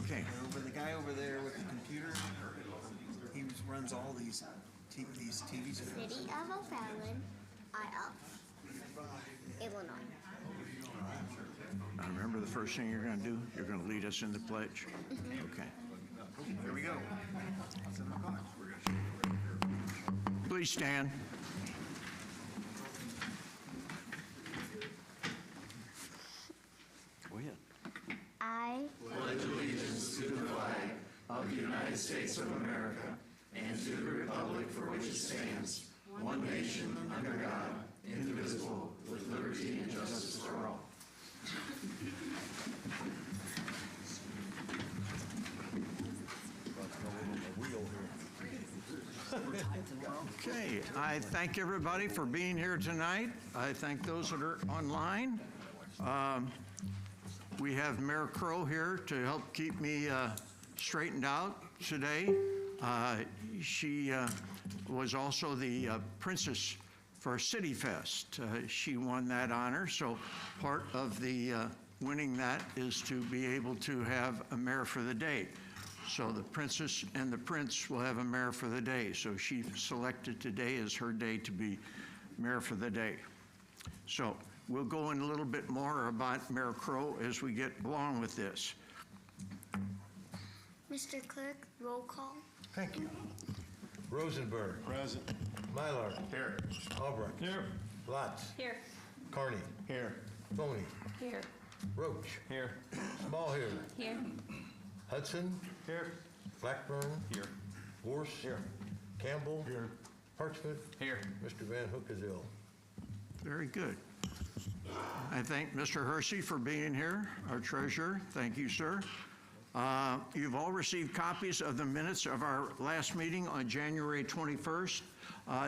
Okay. The guy over there with the computer, he runs all these TV shows. City of O'Fallon, Illinois. Now remember the first thing you're going to do? You're going to lead us in the pledge. Okay. Here we go. Please stand. Go ahead. I pledge allegiance to the flag of the United States of America and to the republic for which it stands, one nation under God, indivisible, with liberty and justice for all. Okay, I thank everybody for being here tonight. I thank those that are online. We have Mayor Crow here to help keep me straightened out today. She was also the princess for City Fest. She won that honor, so part of the winning that is to be able to have a mayor for the day. So the princess and the prince will have a mayor for the day. So she selected today as her day to be mayor for the day. So we'll go in a little bit more about Mayor Crow as we get along with this. Mr. Clerk, roll call. Thank you. Rosenberg. Present. Mylar. Here. Albrecht. Here. Lotz. Here. Carney. Here. Boney. Here. Roach. Here. Small here. Here. Hudson. Here. Blackburn. Here. Gorse. Here. Campbell. Here. Parchment. Here. Mr. Van Hook is ill. Very good. I thank Mr. Hersey for being here, our treasurer. Thank you, sir. You've all received copies of the minutes of our last meeting on January 21st.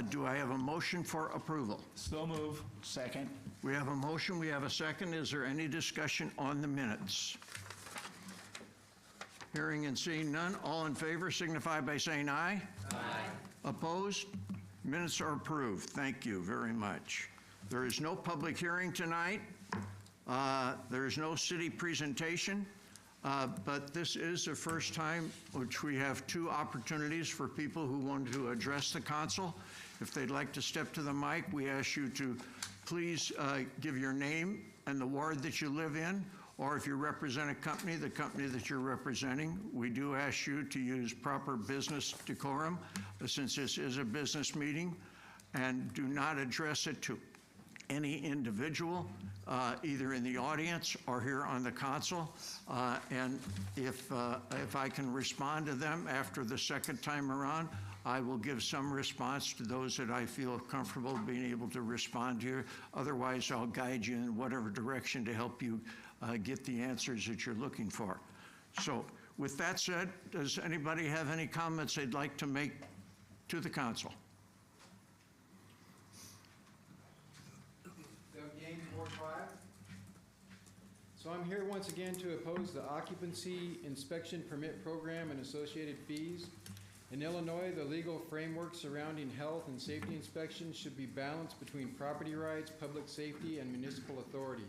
Do I have a motion for approval? So move. Second. We have a motion, we have a second. Is there any discussion on the minutes? Hearing and seeing none, all in favor signify by saying aye. Aye. Opposed? Minutes are approved. Thank you very much. There is no public hearing tonight. There is no city presentation, but this is the first time which we have two opportunities for people who want to address the council. If they'd like to step to the mic, we ask you to please give your name and the ward that you live in, or if you represent a company, the company that you're representing. We do ask you to use proper business decorum since this is a business meeting, and do not address it to any individual, either in the audience or here on the council. And if I can respond to them after the second time around, I will give some response to those that I feel comfortable being able to respond to. Otherwise, I'll guide you in whatever direction to help you get the answers that you're looking for. So with that said, does anybody have any comments they'd like to make to the council? Doug Gaines, Ward 5. So I'm here once again to oppose the occupancy inspection permit program and associated fees. In Illinois, the legal framework surrounding health and safety inspections should be balanced between property rights, public safety, and municipal authority.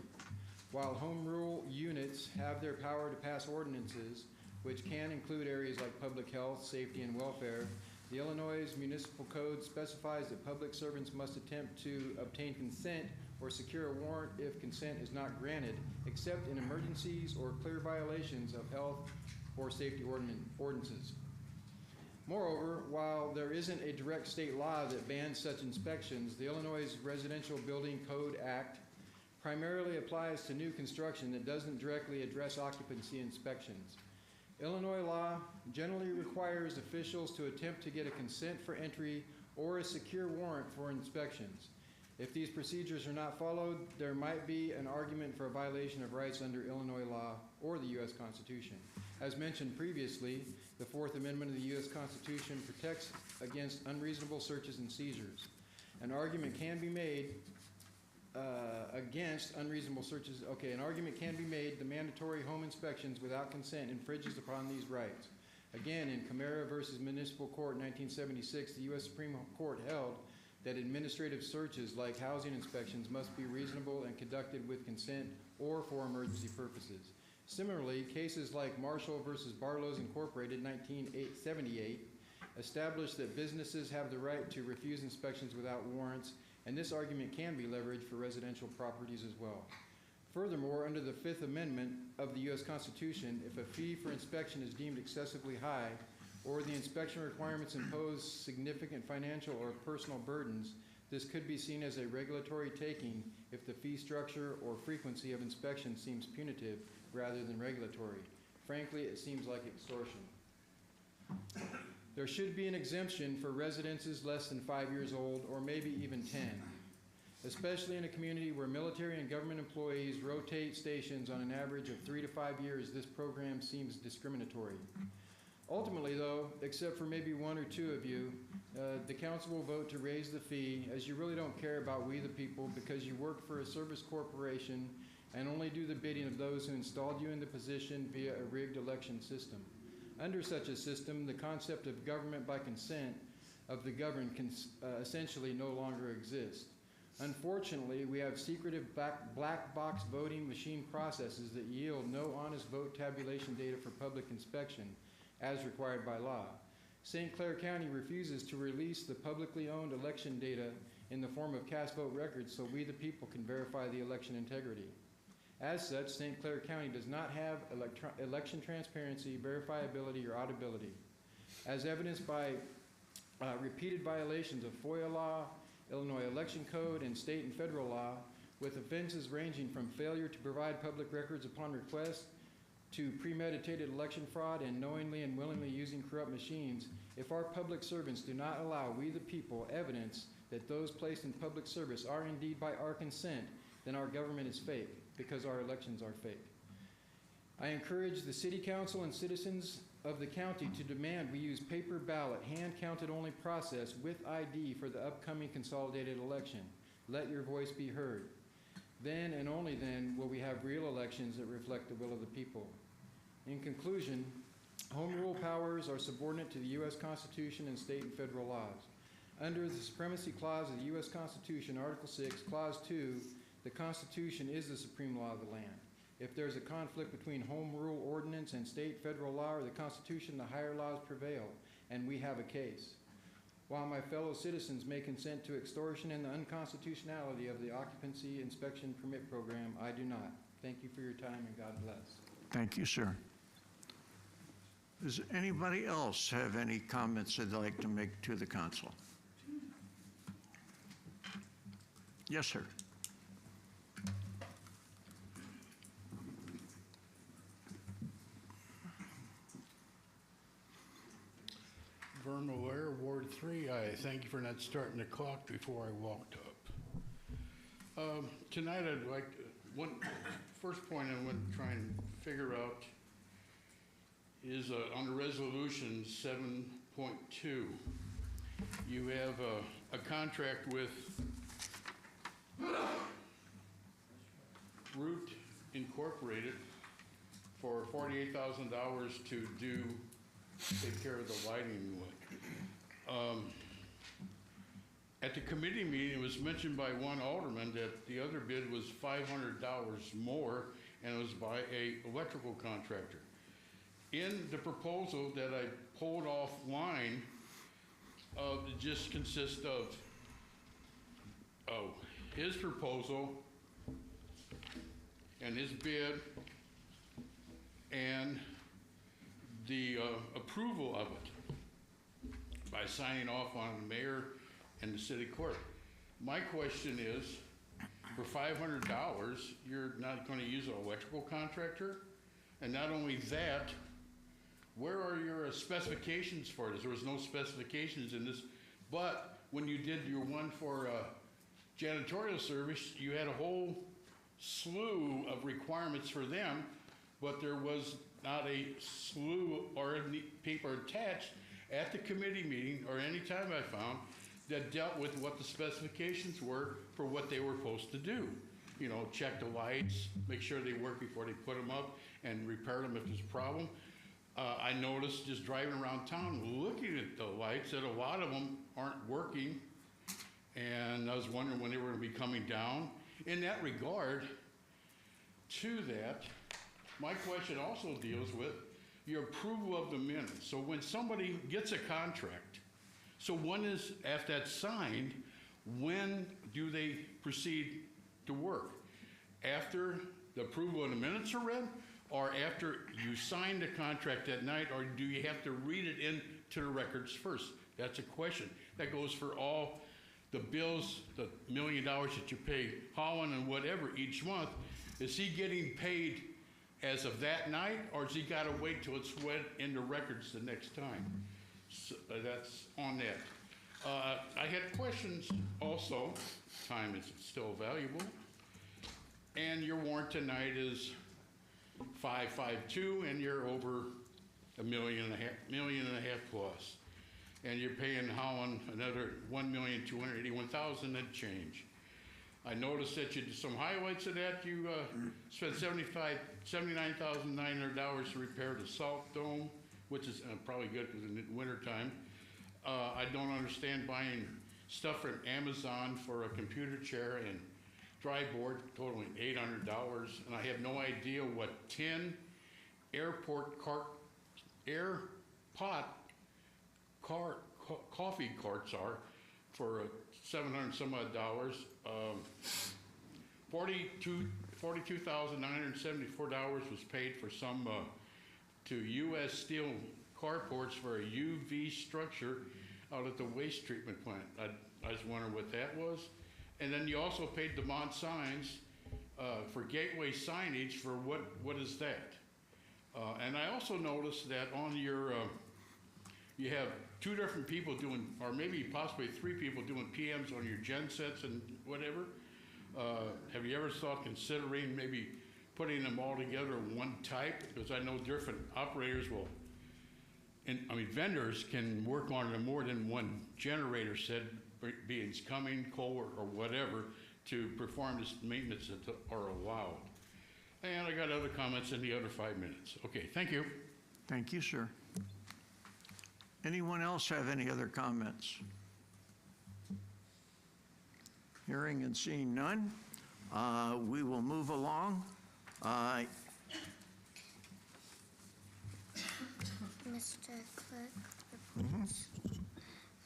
While home rule units have their power to pass ordinances, which can include areas like public health, safety, and welfare, the Illinois Municipal Code specifies that public servants must attempt to obtain consent or secure a warrant if consent is not granted, except in emergencies or clear violations of health or safety ordinances. Moreover, while there isn't a direct state law that bans such inspections, the Illinois Residential Building Code Act primarily applies to new construction that doesn't directly address occupancy inspections. Illinois law generally requires officials to attempt to get a consent for entry or a secure warrant for inspections. If these procedures are not followed, there might be an argument for a violation of rights under Illinois law or the U.S. Constitution. As mentioned previously, the Fourth Amendment of the U.S. Constitution protects against unreasonable searches and seizures. An argument can be made against unreasonable searches. Okay, an argument can be made the mandatory home inspections without consent infringes upon these rights. Again, in Camara versus Municipal Court 1976, the U.S. Supreme Court held that administrative searches like housing inspections must be reasonable and conducted with consent or for emergency purposes. Similarly, cases like Marshall versus Barlow's Incorporated, 1978, established that businesses have the right to refuse inspections without warrants, and this argument can be leveraged for residential properties as well. Furthermore, under the Fifth Amendment of the U.S. Constitution, if a fee for inspection is deemed excessively high, or the inspection requirements impose significant financial or personal burdens, this could be seen as a regulatory taking if the fee structure or frequency of inspection seems punitive rather than regulatory. Frankly, it seems like extortion. There should be an exemption for residences less than 5 years old, or maybe even 10. Especially in a community where military and government employees rotate stations on an average of 3 to 5 years, this program seems discriminatory. Ultimately, though, except for maybe one or two of you, the council will vote to raise the fee, as you really don't care about we the people because you work for a service corporation and only do the bidding of those who installed you in the position via a rigged election system. Under such a system, the concept of government by consent of the governed can essentially no longer exist. Unfortunately, we have secretive black box voting machine processes that yield no honest vote tabulation data for public inspection, as required by law. St. Clair County refuses to release the publicly owned election data in the form of cast vote records so we the people can verify the election integrity. As such, St. Clair County does not have election transparency, verifiability, or auditability. As evidenced by repeated violations of FOIA law, Illinois Election Code, and state and federal law, with offenses ranging from failure to provide public records upon request to premeditated election fraud and knowingly and willingly using corrupt machines, if our public servants do not allow we the people evidence that those placed in public service are indeed by our consent, then our government is fake, because our elections are fake. I encourage the City Council and citizens of the county to demand we use paper ballot, hand-counted only process with ID for the upcoming consolidated election. Let your voice be heard. Then and only then will we have real elections that reflect the will of the people. In conclusion, home rule powers are subordinate to the U.S. Constitution and state and federal laws. Under the Supremacy Clause of the U.S. Constitution, Article 6, Clause 2, the Constitution is the supreme law of the land. If there's a conflict between home rule ordinance and state, federal law, or the Constitution, the higher laws prevail, and we have a case. While my fellow citizens may consent to extortion and the unconstitutionality of the occupancy inspection permit program, I do not. Thank you for your time, and God bless. Thank you, sir. Does anybody else have any comments they'd like to make to the council? Yes, sir. Vern O'Leary, Ward 3. I thank you for not starting the clock before I walked up. Tonight I'd like to, first point I want to try and figure out is on resolution 7.2. You have a contract with Root Incorporated for $48,000 to take care of the lighting. At the committee meeting, it was mentioned by one alderman that the other bid was $500 more, and it was by a electrical contractor. In the proposal that I pulled offline, it just consists of his proposal and his bid and the approval of it by signing off on the mayor and the city clerk. My question is, for $500, you're not going to use an electrical contractor? And not only that, where are your specifications for this? There was no specifications in this, but when you did your one for janitorial service, you had a whole slew of requirements for them, but there was not a slew or any paper attached at the committee meeting or any time I found that dealt with what the specifications were for what they were supposed to do. You know, check the lights, make sure they work before they put them up, and repair them if there's a problem. I noticed just driving around town looking at the lights that a lot of them aren't working, and I was wondering when they were going to be coming down. In that regard, to that, My question also deals with your approval of the minutes. So when somebody gets a contract, so when is, after that's signed, when do they proceed to work? After the approval of the minutes are read, or after you sign the contract that night, or do you have to read it into the records first? That's a question. That goes for all the bills, the $1 million that you pay Holland and whatever each month. Is he getting paid as of that night, or has he got to wait till it's read in the records the next time? So, that's on that. I had questions also. Time is still valuable. And your warrant tonight is 552, and you're over $1.5 million plus. And you're paying Holland another $1,281,000 and change. I noticed that you did some highlights of that. You spent $79,900 to repair the salt dome, which is probably good because in the wintertime. I don't understand buying stuff from Amazon for a computer chair and dry board totaling $800, and I have no idea what 10 coffee carts are for 700 some odd dollars. $42,974 was paid for some to U.S. Steel carports for a UV structure out at the waste treatment plant. I was wondering what that was. And then you also paid DeMont Signs for gateway signage for what is that? And I also noticed that on your, you have 2 different people doing, or maybe possibly 3 people doing PMs on your gen sets and whatever. Have you ever thought considering maybe putting them all together in one type? Because I know different operators will, and I mean vendors can work on more than one generator set, be it coming, coal, or whatever, to perform this maintenance that are allowed. And I got other comments in the other 5 minutes. Okay, thank you. Thank you, sir. Anyone else have any other comments? Hearing and seeing none, we will move along. Mr. Clerk, reports.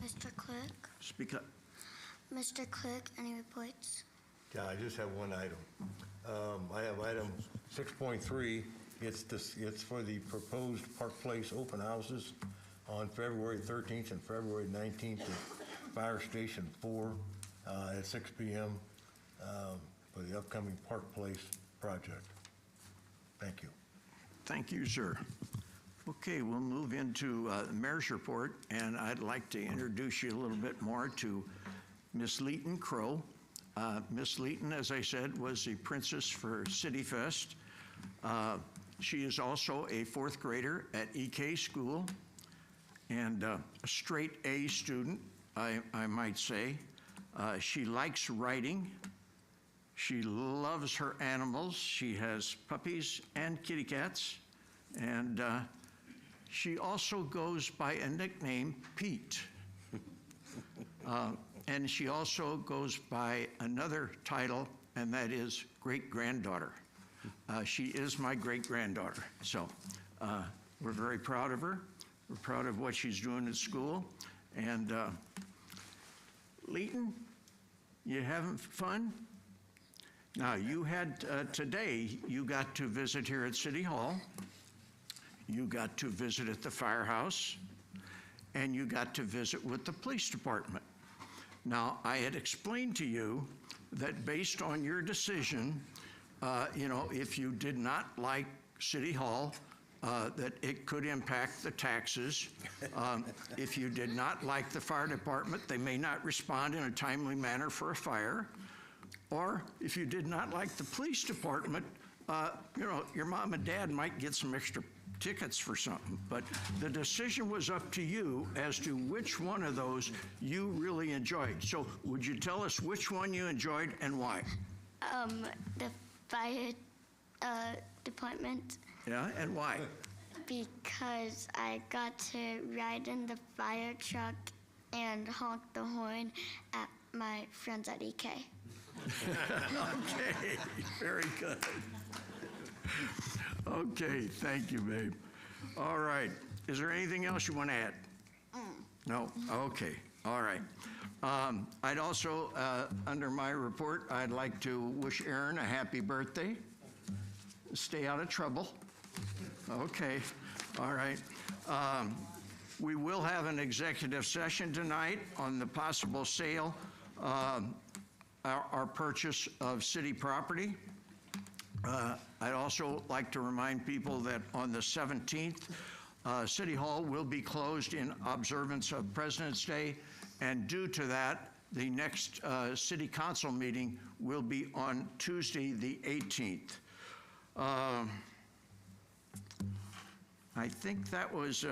Mr. Clerk, Speak up. Mr. Clerk, any reports? Yeah, I just have one item. I have item 6.3. It's for the proposed Park Place open houses on February 13th and February 19th at Fire Station 4 at 6 p.m. For the upcoming Park Place project. Thank you. Thank you, sir. Okay, we'll move into the mayor's report, and I'd like to introduce you a little bit more to Miss Leighton Crow. Miss Leighton, as I said, was the princess for City Fest. She is also a 4th grader at EK School and a straight A student, I might say. She likes writing. She loves her animals. She has puppies and kitty cats. And she also goes by a nickname, Pete. And she also goes by another title, and that is great-granddaughter. She is my great-granddaughter. So we're very proud of her. We're proud of what she's doing at school. And Leighton, you having fun? Now, you had today, you got to visit here at City Hall. You got to visit at the firehouse, and you got to visit with the police department. Now, I had explained to you that based on your decision, if you did not like City Hall, that it could impact the taxes. If you did not like the fire department, they may not respond in a timely manner for a fire. Or if you did not like the police department, your mom and dad might get some extra tickets for something. But the decision was up to you as to which one of those you really enjoyed. So would you tell us which one you enjoyed and why? The fire department, Yeah, and why? because I got to ride in the fire truck and honk the horn at my friends at EK. Okay, very good. Okay, thank you, babe. All right. Is there anything else you want to add? No? Okay, all right. I'd also, under my report, I'd like to wish Aaron a happy birthday. Stay out of trouble. Okay, all right. We will have an executive session tonight on the possible sale, our purchase of city property. I'd also like to remind people that on the 17th, City Hall will be closed in observance of President's Day, and due to that, the next City Council meeting will be on Tuesday, the 18th. I think that was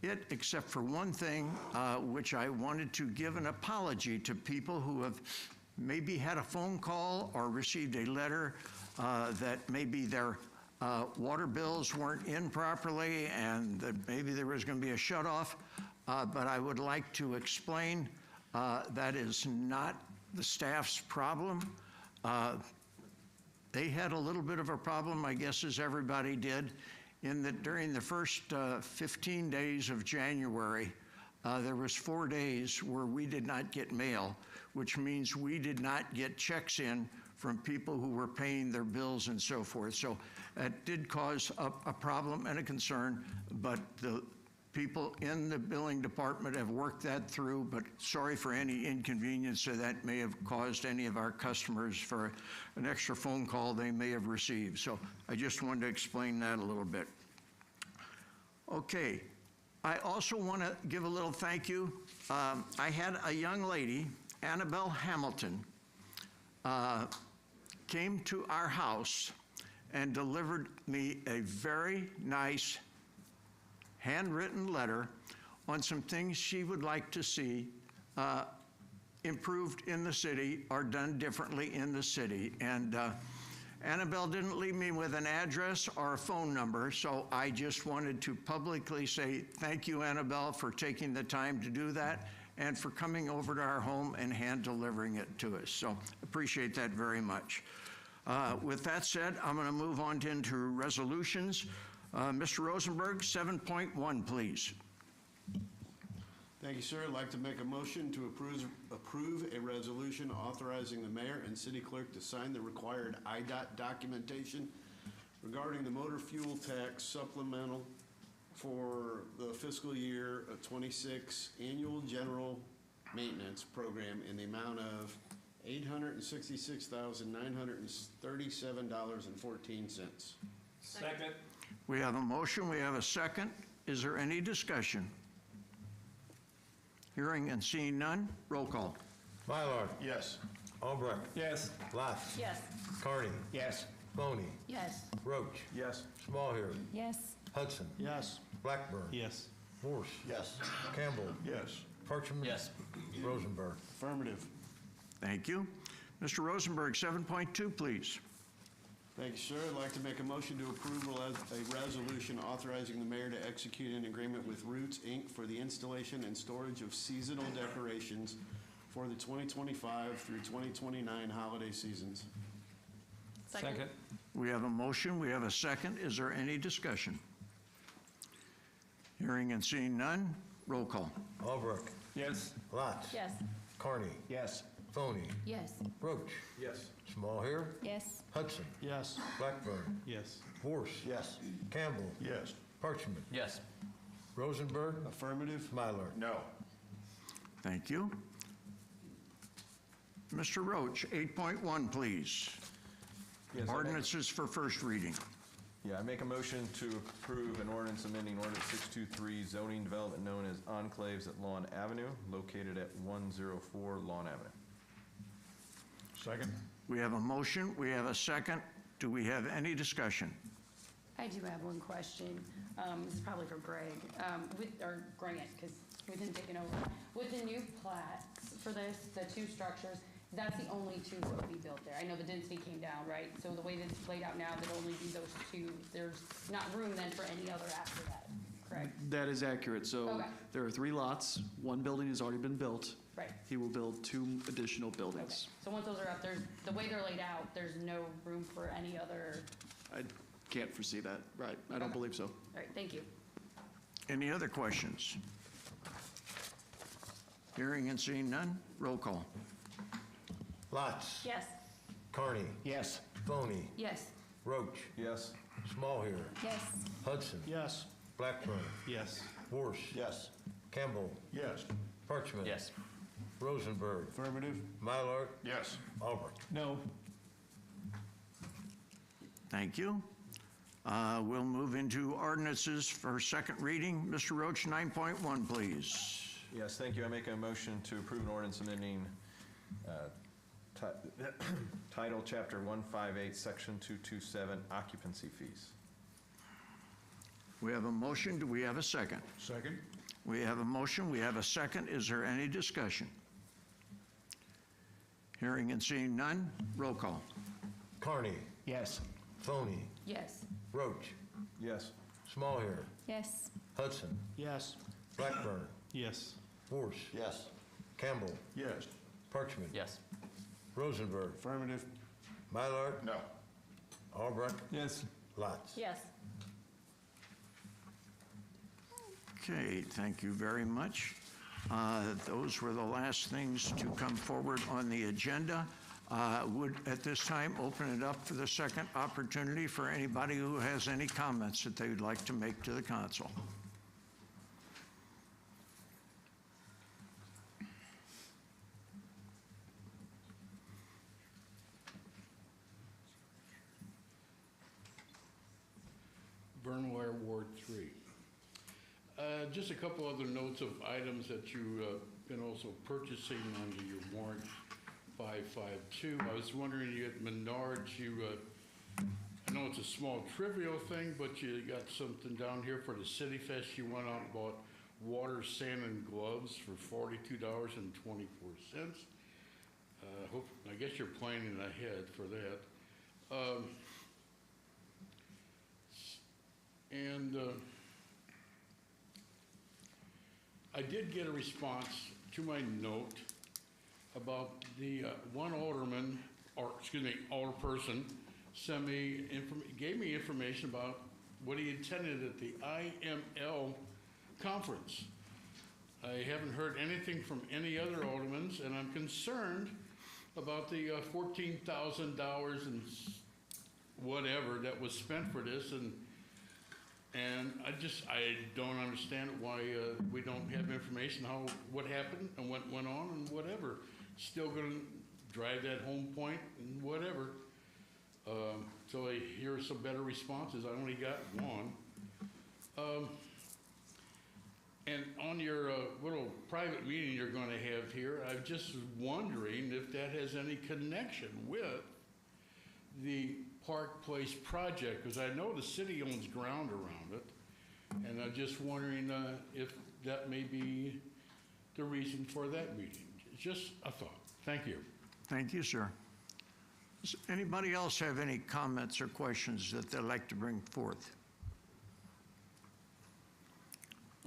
it, except for one thing, which I wanted to give an apology to people who have maybe had a phone call or received a letter that maybe their water bills weren't in properly and that maybe there was going to be a shutoff. But I would like to explain that is not the staff's problem. They had a little bit of a problem, I guess, as everybody did, in that during the first 15 days of January, there was 4 days where we did not get mail, which means we did not get checks in from people who were paying their bills and so forth. So it did cause a problem and a concern, but the people in the billing department have worked that through, but sorry for any inconvenience that may have caused any of our customers for an extra phone call they may have received. So I just wanted to explain that a little bit. Okay, I also want to give a little thank you. I had a young lady, Annabelle Hamilton, came to our house and delivered me a very nice handwritten letter on some things she would like to see improved in the city or done differently in the city. And Annabelle didn't leave me with an address or a phone number, so I just wanted to publicly say thank you, Annabelle, for taking the time to do that and for coming over to our home and hand delivering it to us. So appreciate that very much. With that said, I'm going to move on into resolutions. Mr. Rosenberg, 7.1, please. Thank you, sir. I'd like to make a motion to approve a resolution authorizing the mayor and city clerk to sign the required IDOT documentation regarding the motor fuel tax supplemental for the fiscal year of 26 annual general maintenance program in the amount of $866,937.14. Second. We have a motion, we have a second. Is there any discussion? Hearing and seeing none, roll call. Mylard. Yes. Albrecht. Yes. Lath. Yes. Carney. Yes. Boney. Yes. Roach. Yes. Smallhair. Yes. Hudson. Yes. Blackburn. Yes. Morse. Yes. Campbell. Yes. Parchman. Yes. Rosenberg. Affirmative. Thank you. Mr. Rosenberg, 7.2, please. Thank you, sir. I'd like to make a motion to approve a resolution authorizing the mayor to execute an agreement with Roots, Inc. for the installation and storage of seasonal decorations for the 2025 through 2029 holiday seasons. Second. We have a motion, we have a second. Is there any discussion? Hearing and seeing none, roll call. Albrecht. Yes. Lath. Yes. Carney. Yes. Boney. Yes. Roach. Yes. Smallhair. Yes. Hudson. Yes. Blackburn. Yes. Morse. Yes. Campbell. Yes. Parchman. Yes. Rosenberg. Affirmative. Mylard. No. Thank you. Mr. Roach, 8.1, please. Yes, Ordinances for first reading. I make a motion to approve an ordinance amending ordinance 623 zoning development known as Enclaves at Lawn Avenue, located at 104 Lawn Avenue. Second. We have a motion, we have a second. Do we have any discussion? I do have one question. This is probably for Greg, or Grant, because we've been taking over. With the new plats for this, the two structures, that's the only two that will be built there. I know the density came down, right? So the way that it's laid out now, there'll only be those two. There's not room then for any other after that, correct? That is accurate. So Okay. there are 3 lots. One building has already been built. Right. He will build 2 additional Okay. buildings. So once those are up, the way they're laid out, there's no room for any other, can't foresee that, right? I don't believe so. All right, thank you. Any other questions? Hearing and seeing none, roll call. Lots. Yes. Carney. Yes. Foney. Yes. Roach. Yes. Smallhair. Yes. Hudson. Yes. Blackburn. Yes. Vorse. Yes. Campbell. Yes. Parchman. Yes. Rosenberg. Affirmative? Mylard. Yes. Albrecht. No. Thank you. We'll move into ordinances for second reading. Mr. Roach, 9.1, please. Yes, thank you. I make a motion to approve an ordinance amending Title Chapter 158, Section 227, occupancy fees. We have a motion. Do we have a second? Second? We have a motion. We have a second. Is there any discussion? Hearing and seeing none, roll call. Carney. Yes. Foney. Yes. Roach. Yes. Smallhair. Yes. Hudson. Yes. Blackburn. Yes. Vorse. Yes. Campbell. Yes. Parchman. Yes. Rosenberg. Affirmative? Mylard. No. Albrecht. Yes. Lots. Yes. Okay, thank you very much. Those were the last things to come forward on the agenda. Would at this time open it up for the second opportunity for anybody who has any comments that they would like to make to the council. Burnware Ward 3. Just a couple other notes of items that you've been also purchasing under your warrant 552. I was wondering, you at Menards, I know it's a small trivial thing, but you got something down here for the City Fest. You went out and bought water, sand, and gloves for $42.24. I guess you're planning ahead for that. I did get a response to my note about the one alderman, or excuse me, alderperson, gave me information about what he attended at the IML conference. I haven't heard anything from any other aldermans, and I'm concerned about the $14,000 and whatever that was spent for this, and I don't understand why we don't have information what happened and what went on and whatever. Still going to drive that home point and whatever. So I hear some better responses. I only got one. And on your little private meeting you're going to have here, I'm just wondering if that has any connection with the Park Place project, because I know the city owns ground around it, and I'm just wondering if that may be the reason for that meeting. It's just a thought. Thank you. Thank you, sir. Does anybody else have any comments or questions that they'd like to bring forth?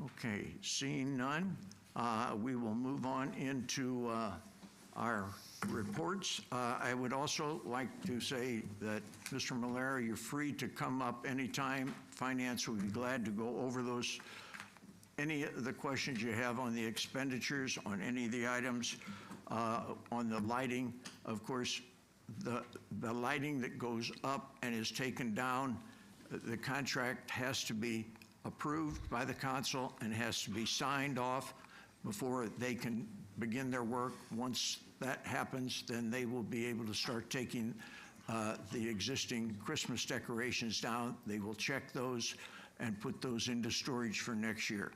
Okay, seeing none, we will move on into our reports. I would also like to say that, Mr. Malera, you're free to come up anytime. Finance will be glad to go over any of the questions you have on the expenditures, on any of the items, on the lighting. Of course, the lighting that goes up and is taken down, the contract has to be approved by the council and has to be signed off before they can begin their work. Once that happens, then they will be able to start taking the existing Christmas decorations down. They will check those and put those into storage for next year.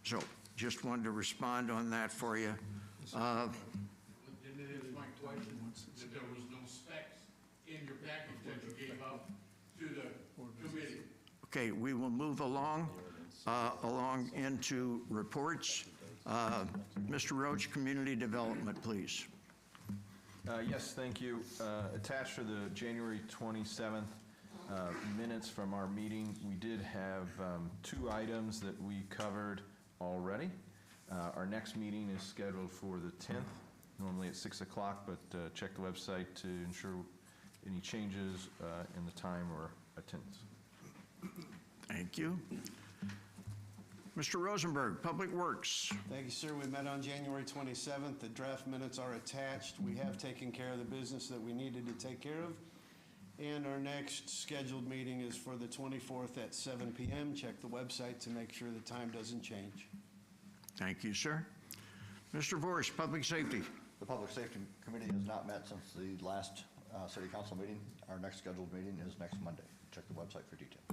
So just wanted to respond on that for you. And it is my question that there was no specs in your package that you gave out to the committee. Okay, we will move along into reports. Mr. Roach, Community Development, please. Yes, thank you. Attached to the January 27th minutes from our meeting, we did have two items that we covered already. Our next meeting is scheduled for the 10th, normally at 6 o'clock, but check the website to ensure any changes in the time or attendance. Thank you. Mr. Rosenberg, Public Works. Thank you, sir. We met on January 27th. The draft minutes are attached. We have taken care of the business that we needed to take care of. And our next scheduled meeting is for the 24th at 7 p.m. Check the website to make sure the time doesn't change. Thank you, sir. Mr. Vorst, Public Safety. The Public Safety Committee has not met since the last City Council meeting. Our next scheduled meeting is next Monday. Check the website for details.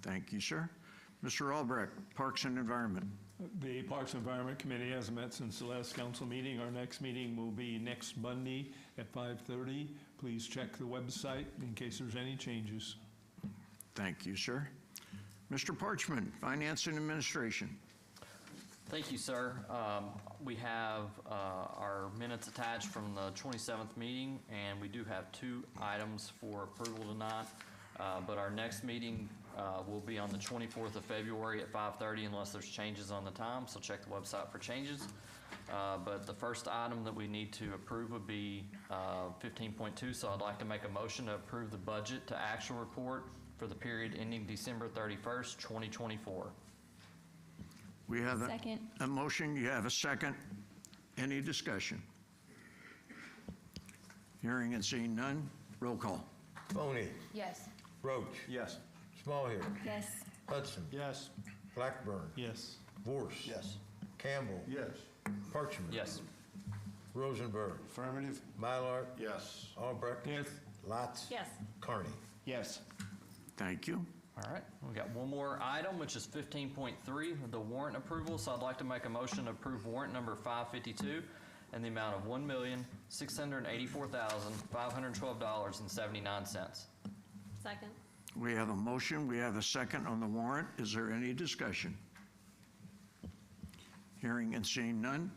Thank you, sir. Mr. Albrecht, Parks and Environment. The Parks and Environment Committee hasn't met since the last council meeting. Our next meeting will be next Monday at 5:30. Please check the website in case there's any changes. Thank you, sir. Mr. Parchman, Finance and Administration. Thank you, sir. We have our minutes attached from the 27th meeting, and we do have 2 items for approval tonight. But our next meeting will be on the 24th of February at 5:30 unless there's changes on the time, so check the website for changes. But the first item that we need to approve would be 15.2, so I'd like to make a motion to approve the budget to actual report for the period ending December 31st, 2024. We have Second. a motion. You have a second. Any discussion? Hearing and seeing none. Roll call. Boney, Yes. Roach. Yes. Smallhair. Yes. Hudson. Yes. Blackburn. Yes. Vorse. Yes. Campbell. Yes. Parchman. Yes. Rosenberg. Affirmative? Mylar. Yes. Albrecht. Yes. Lotz. Yes. Carney. Yes. Thank you. All right, we got one more item, which is 15.3, the warrant approval. So I'd like to make a motion to approve warrant number 552 in the amount of $1,684,512.79. Second. We have a motion. We have a second on the warrant. Is there any discussion? Hearing and seeing none.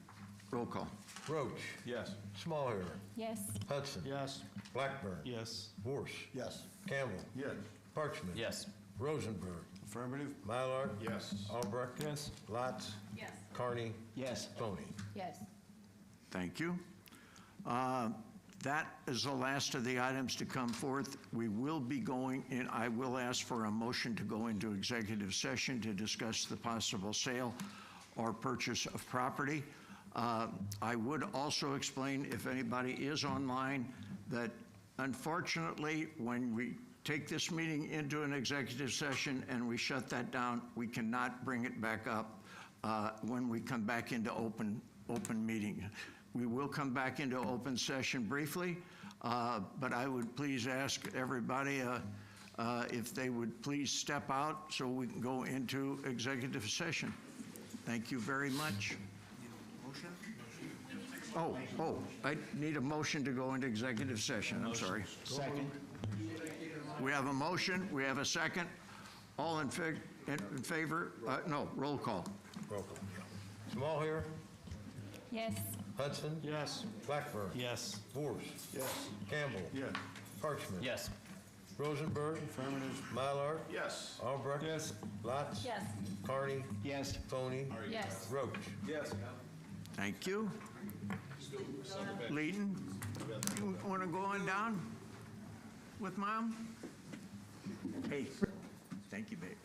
Roll call. Roach. Yes. Smallhair. Yes. Hudson. Yes. Blackburn. Yes. Vorse. Yes. Campbell. Yes. Parchman. Yes. Rosenberg. Affirmative? Mylar. Yes. Albrecht. Yes. Lotz. Yes. Carney. Yes. Boney. Yes. Thank you. That is the last of the items to come forth. We will be going in, I will ask for a motion to go into executive session to discuss the possible sale or purchase of property. I would also explain, if anybody is online, that unfortunately, when we take this meeting into an executive session and we shut that down, we cannot bring it back up when we come back into open meeting. We will come back into open session briefly, but I would please ask everybody if they would please step out so we can go into executive session. Thank you very much. Motion? Oh, I need a motion to go into executive session. I'm sorry. Second. We have a motion, we have a second. All in favor? No, roll call. Roll call. Smallhair. Yes. Hudson. Yes. Blackburn. Yes. Vorse. Yes. Campbell. Yes. Parchman. Yes. Rosenberg. Affirmative? Mylar. Yes. Albrecht. Yes. Lotz. Yes. Carney. Yes. Boney. Yes. Roach. Yes. Thank you. Leeton, you want to go on down with Mom? Hey, thank you, babe.